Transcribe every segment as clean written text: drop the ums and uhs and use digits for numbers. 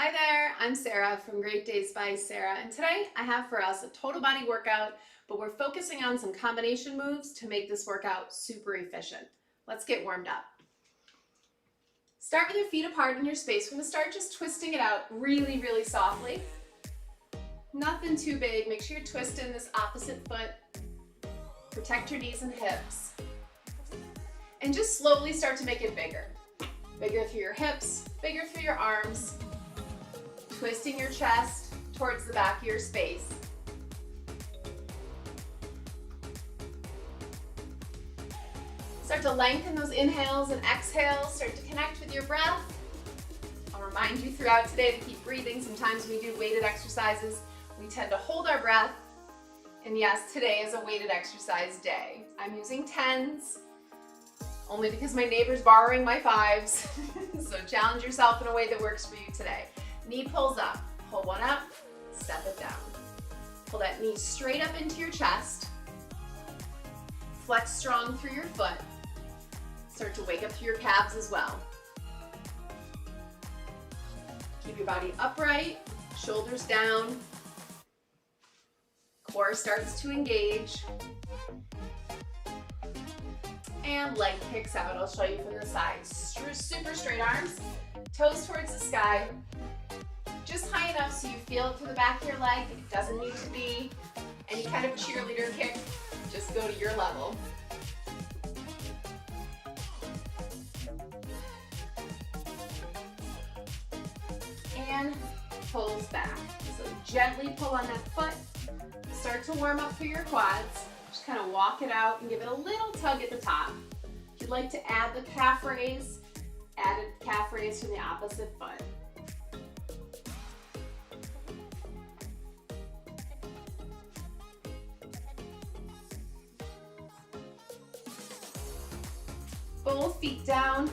Hi there, I'm Sarah from Great Days by Sarah, and today I have for us a total body workout, but we're focusing on some combination moves to make this workout super efficient. Let's get warmed up. Start with your feet apart in your space. We're going to start just twisting it out really, really softly. Nothing too big. Make sure you're twisting this opposite foot. Protect your knees and hips. And just slowly start to make it bigger. Bigger through your hips, bigger through your arms. Twisting your chest towards the back of your space. Start to lengthen those inhales and exhales. Start to connect with your breath. I'll remind you throughout today to keep breathing. Sometimes when we do weighted exercises, we tend to hold our breath. And yes, today is a weighted exercise day. I'm using 10s, only because my neighbor's borrowing my 5s. So challenge yourself in a way that works for you today. Knee pulls up, pull one up, step it down. Pull that knee straight up into your chest. Flex strong through your foot. Start to wake up through your calves as well. Keep your body upright, shoulders down. Core starts to engage. And leg kicks out. I'll show you from the side. Super straight arms, toes towards the sky. Just high enough so you feel it through the back of your leg. It doesn't need to be any kind of cheerleader kick. Just go to your level. And pulls back. So gently pull on that foot. Start to warm up through your quads. Just kind of walk it out and give it a little tug at the top. If you'd like to add the calf raise, add a calf raise from the opposite foot. Both feet down,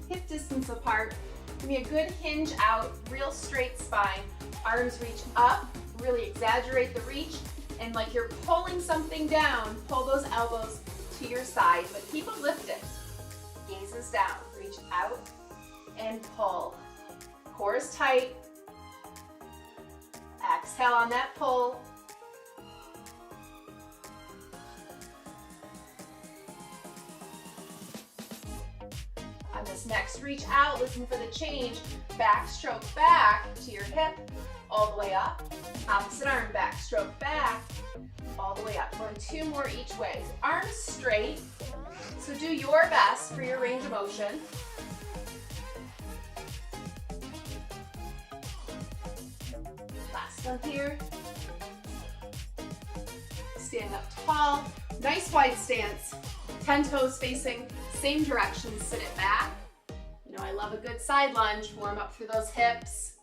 hip distance apart. Give me a good hinge out, real straight spine. Arms reach up, really exaggerate the reach, and like you're pulling something down, pull those elbows to your side, but keep them lifted. Gazes down, reach out and pull. Core is tight. Exhale on that pull. On this next reach out, listen for the change. Backstroke back to your hip, all the way up. Opposite arm, backstroke back, all the way up. Going 2 more each way. Arms straight, so do your best for your range of motion. Last one here. Stand up tall. Nice wide stance. 10 toes facing same direction, sit it back. You know I love a good side lunge. Warm up through those hips.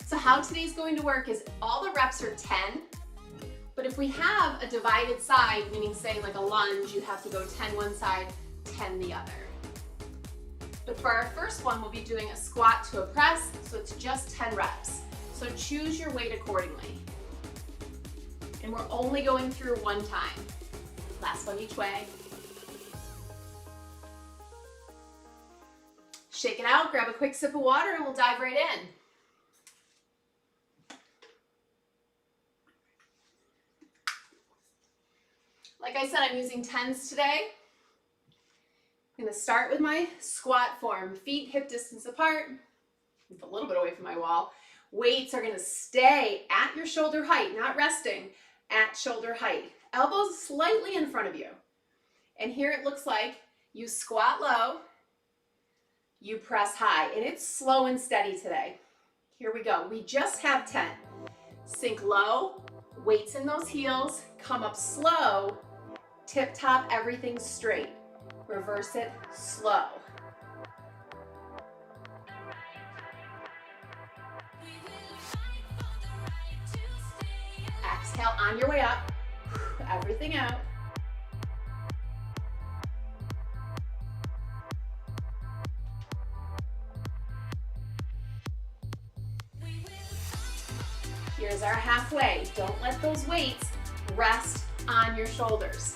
So how today's going to work is all the reps are 10, but if we have a divided side, meaning say like a lunge, you have to go 10 one side, 10 the other. But for our first one, we'll be doing a squat to a press, so it's just 10 reps. So choose your weight accordingly. And we're only going through one time. Last one each way. Shake it out, grab a quick sip of water, and we'll dive right in. Like I said, I'm using 10s today. I'm gonna start with my squat form. Feet hip distance apart, a little bit away from my wall. Weights are gonna stay at your shoulder height, not resting, at shoulder height. Elbows slightly in front of you. And here it looks like you squat low, you press high, and it's slow and steady today. Here we go. We just have 10. Sink low, weights in those heels, come up slow, tip top, everything straight. Reverse it slow. Exhale on your way up. Everything out. Here's our halfway. Don't let those weights rest on your shoulders.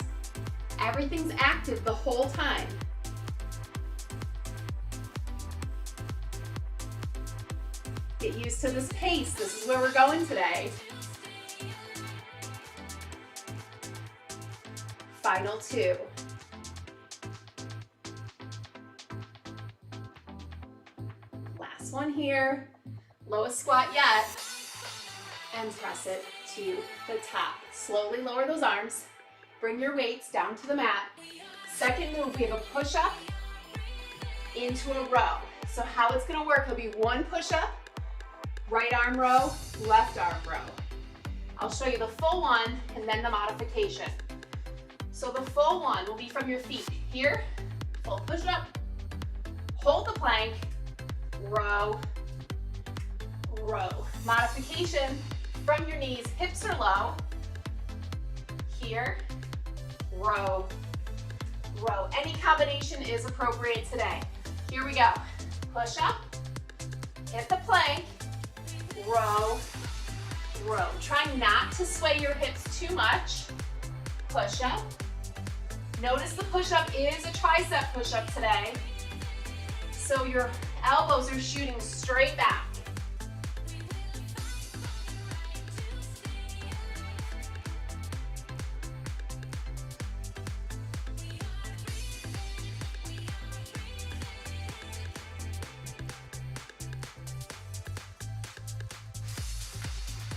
Everything's active the whole time. Get used to this pace. This is where we're going today. Final 2. Last one here. Lowest squat yet. And press it to the top. Slowly lower those arms. Bring your weights down to the mat. Second move, we have a push-up into a row. So how it's gonna work, it'll be one push-up, right arm row, left arm row. I'll show you the full one and then the modification. So the full one will be from your feet. Here, full push-up, hold the plank, row, row. Modification from your knees, hips are low. Here, row, row. Any combination is appropriate today. Here we go. Push up, hit the plank, row, row. Try not to sway your hips too much. Push up. Notice the push up is a tricep push up today. So your elbows are shooting straight back.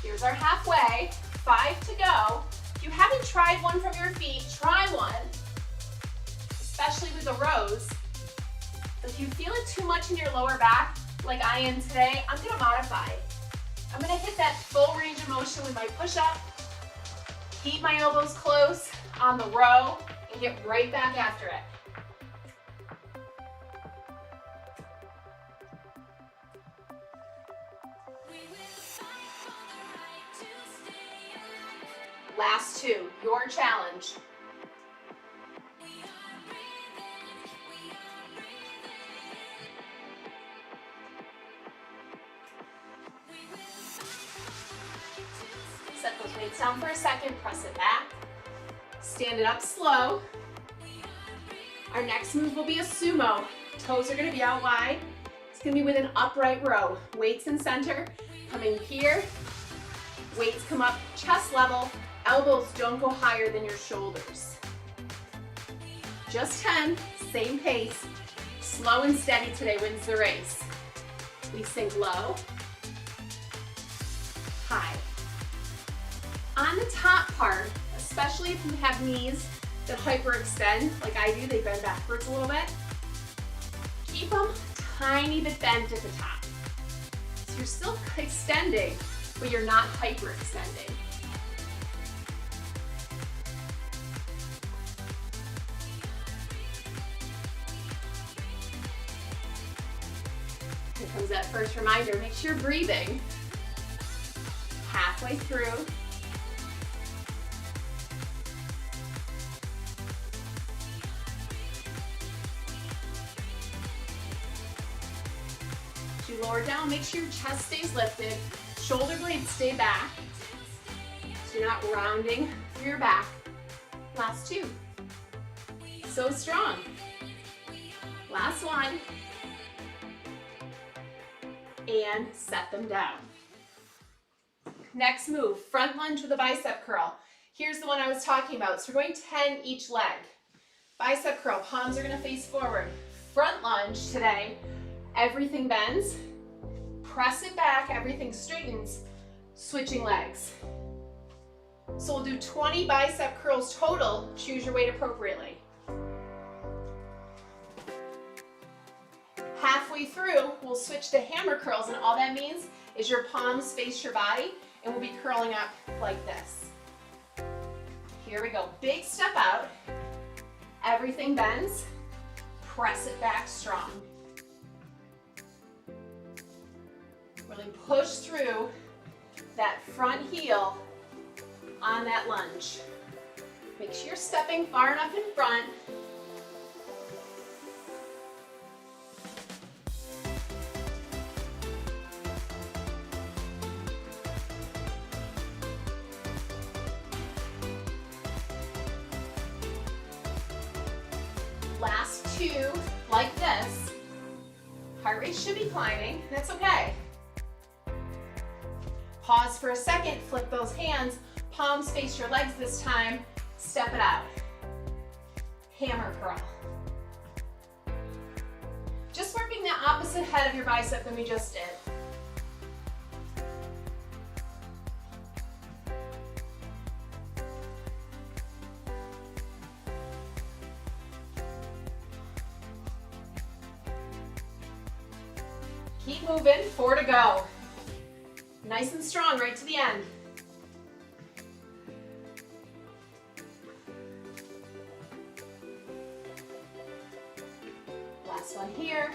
Here's our halfway, 5 to go. If you haven't tried one from your feet, try one, especially with the rows. If you feel it too much in your lower back, like I am today, I'm gonna modify it. I'm gonna hit that full range of motion with my push-up, keep my elbows close on the row, and get right back after it. Last 2, your challenge. Set those weights down for a second, press it back. Stand it up slow. Our next move will be a sumo. Toes are gonna be out wide. It's gonna be with an upright row. Weights in center, coming here. Weights come up chest level. Elbows don't go higher than your shoulders. Just 10, same pace. Slow and steady today wins the race. We sink low, high. On the top part, especially if you have knees that hyperextend, like I do, they bend backwards a little bit, keep them tiny bit bent at the top. So you're still extending, but you're not hyperextending. Here comes that first reminder. Make sure you're breathing. Halfway through. As you lower down, make sure your chest stays lifted. Shoulder blades stay back. So you're not rounding through your back. Last 2. So strong. Last one. And set them down. Next move, front lunge with a bicep curl. Here's the one I was talking about. So we're going 10 each leg. Bicep curl, palms are gonna face forward. Front lunge today, everything bends. Press it back, everything straightens. Switching legs. So we'll do 20 bicep curls total. Choose your weight appropriately. Halfway through, we'll switch to hammer curls, and all that means is your palms face your body, and we'll be curling up like this. Here we go, big step out. Everything bends. Press it back strong. Really push through that front heel on that lunge. Make sure you're stepping far enough in front. Last 2, like this. Heart rate should be climbing, that's okay. Pause for a second, flip those hands, palms face your legs this time, step it out. Hammer curl. Just working the opposite head of your bicep than we just did. Keep moving, 4 to go. Nice and strong right to the end. Last one here.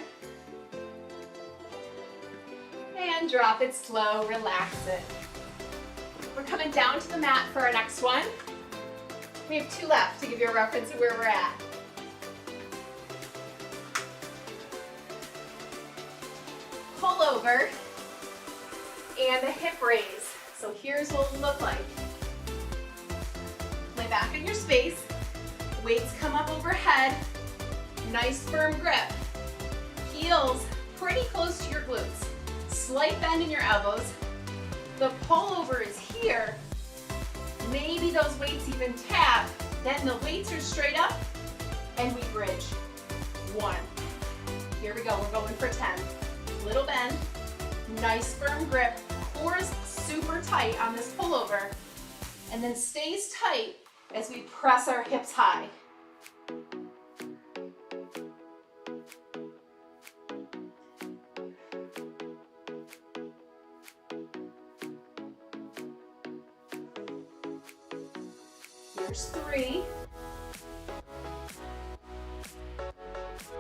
And drop it slow, relax it. We're coming down to the mat for our next one. We have 2 left to give you a reference of where we're at. Pull over and a hip raise. So here's what it will look like. Lay back in your space, weights come up overhead, nice firm grip. Heels pretty close to your glutes. Slight bend in your elbows. The pullover is here. Maybe those weights even tap. Then the weights are straight up and we bridge. 1. Here we go, we're going for 10. Little bend, nice firm grip. Core is super tight on this pullover. And then stays tight as we press our hips high. Here's 3.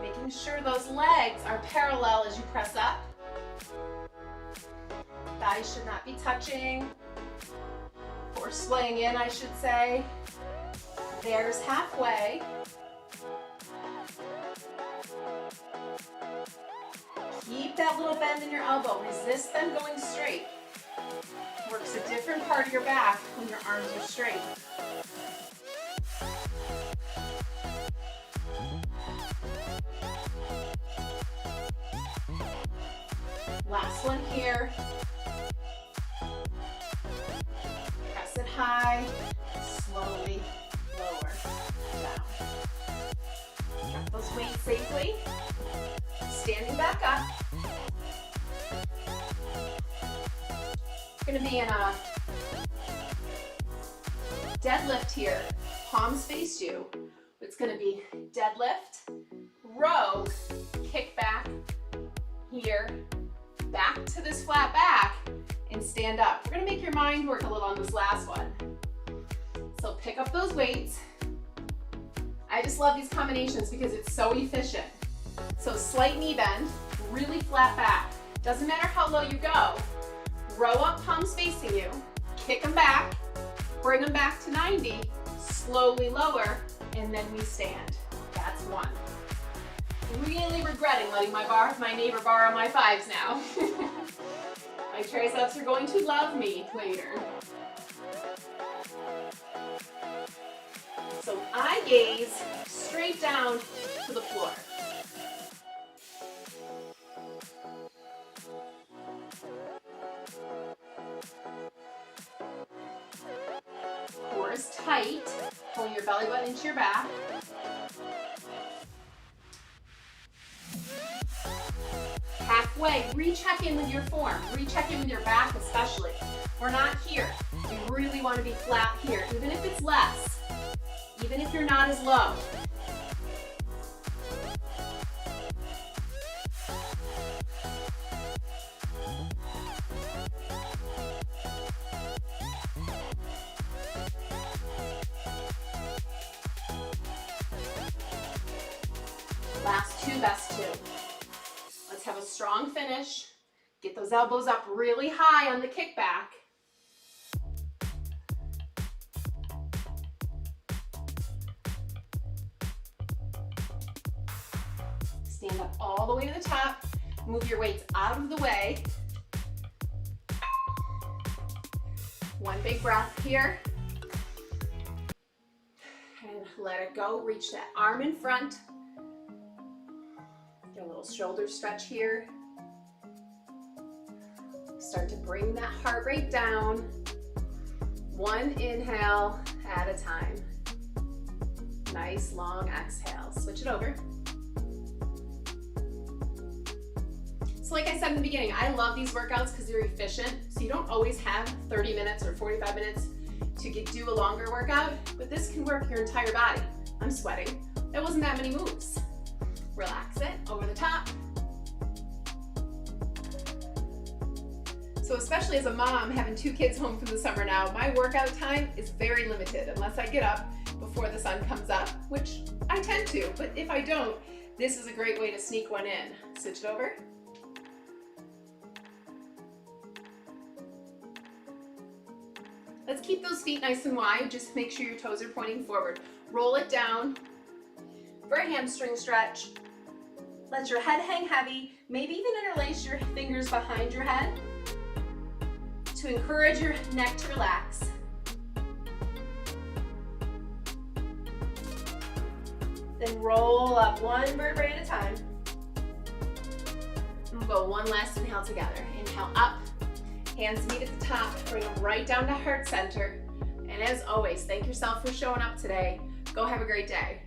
Making sure those legs are parallel as you press up. Thighs should not be touching, or swaying in, I should say. There's halfway. Keep that little bend in your elbow. Resist them going straight. Works a different part of your back when your arms are straight. Last one here. Press it high, slowly lower, down. Drop those weights safely. Standing back up. We're gonna be in a deadlift here. Palms face you. It's gonna be deadlift, row, kick back, here, back to this flat back, and stand up. We're gonna make your mind work a little on this last one. So pick up those weights. I just love these combinations because it's so efficient. So slight knee bend, really flat back. Doesn't matter how low you go. Row up, palms facing you, kick them back, bring them back to 90, slowly lower, and then we stand. That's 1. Really regretting letting my neighbor borrow my 5s now. My triceps are going to love me later. So I gaze straight down to the floor. Core is tight. Pull your belly button into your back. Halfway, recheck in with your form. Recheck in with your back especially. We're not here. We really want to be flat here, even if it's less. Even if you're not as low. Last 2, best 2. Let's have a strong finish. Get those elbows up really high on the kickback. Stand up all the way to the top. Move your weights out of the way. One big breath here. And let it go. Reach that arm in front. Get a little shoulder stretch here. Start to bring that heart rate down, one inhale at a time. Nice long exhale. Switch it over. So like I said in the beginning, I love these workouts because they're efficient. So you don't always have 30 minutes or 45 minutes to do a longer workout, but this can work your entire body. I'm sweating. That wasn't that many moves. Relax it over the top. So especially as a mom having 2 kids home from the summer now, my workout time is very limited unless I get up before the sun comes up, which I tend to, but if I don't, this is a great way to sneak one in. Switch it over. Let's keep those feet nice and wide. Just make sure your toes are pointing forward. Roll it down for a hamstring stretch. Let your head hang heavy. Maybe even interlace your fingers behind your head to encourage your neck to relax. Then roll up one vertebrae at a time. And we'll go one last inhale together. Inhale up. Hands meet at the top, bring them right down to heart center. And as always, thank yourself for showing up today. Go have a great day.